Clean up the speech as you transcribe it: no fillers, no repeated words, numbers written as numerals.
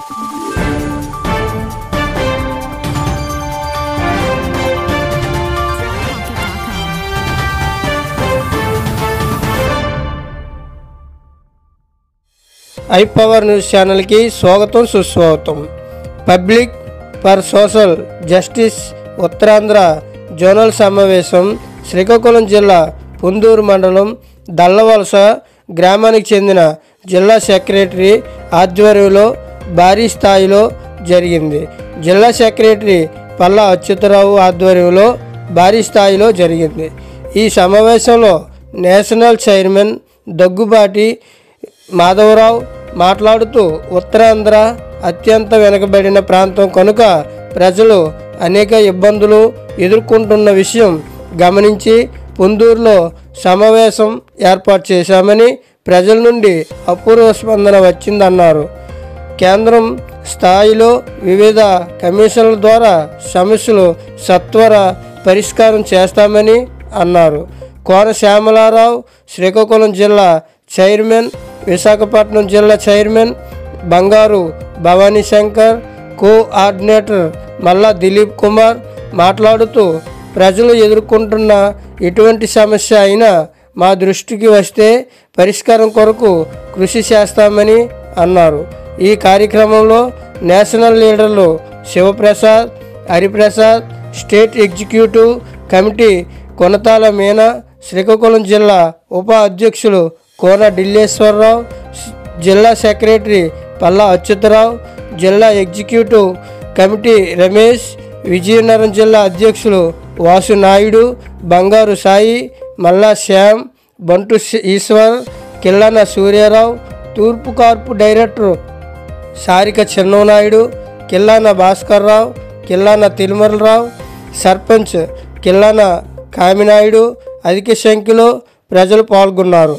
I power news ఛానల్కి స్వాగతం సుస్వాగతం. Public for social justice Uttarandhra zonal సమావేశం శ్రీకాకుళం జిల్లా పొందూరు మండలం దల్లవలస గ్రామానికి చెందిన జిల్లా సెక్రటరీ ఆధ్వర్యంలో భారీ స్థాయిలో జరిగింది. జిల్లా సెక్రటరీ పల్లా అచ్యుతరావు ఆధ్వర్యంలో భారీ స్థాయిలో జరిగింది. ఈ సమావేశంలో నేషనల్ చైర్మన్ దగ్గుబాటి మాధవరావు మాట్లాడుతూ ఉత్తరాంధ్ర అత్యంత వెనుకబడిన ప్రాంతం కనుక ప్రజలు అనేక ఇబ్బందులు ఎదుర్కొంటున్న విషయం గమనించి పొందూరులో సమావేశం ఏర్పాటు చేశామని, ప్రజల నుండి అపూర్వ స్పందన వచ్చిందన్నారు. కేంద్రం స్థాయిలో వివిధ కమిషన్ల ద్వారా సమస్యలు సత్వర పరిష్కారం చేస్తామని అన్నారు. కోన శ్యామలారావు శ్రీకాకుళం జిల్లా చైర్మన్, విశాఖపట్నం జిల్లా చైర్మన్ బంగారు భవానీ శంకర్, కోఆర్డినేటర్ మల్లా దిలీప్ కుమార్ మాట్లాడుతూ ప్రజలు ఎదుర్కొంటున్న ఎటువంటి సమస్య అయినా మా దృష్టికి వస్తే పరిష్కారం కొరకు కృషి చేస్తామని అన్నారు. ఈ కార్యక్రమంలో నేషనల్ లీడర్లు Shivaprasad, Hariprasad, state executive committee Konathala Meena, Srikakulam జిల్లా ఉప అధ్యక్షులు కోన ఢిల్లేశ్వరరావు, జిల్లా సెక్రటరీ పల్లా అచ్యుతరావు, జిల్లా ఎగ్జిక్యూటివ్ కమిటీ రమేష్, విజయనగరం జిల్లా అధ్యక్షులు వాసు నాయుడు, బంగారు సాయి, మల్లా శ్యామ్, బంటు ఈశ్వర్, కిల్లాన సూర్యారావు, తూర్పు కార్పు డైరెక్టర్ సారిక చిన్ననాయుడు, కిల్లాన భాస్కర్రావు, కిల్లాన తిరుమలరావు, సర్పంచ్ కిల్లాన కామినాయుడు అధిక సంఖ్యలో ప్రజలు పాల్గొన్నారు.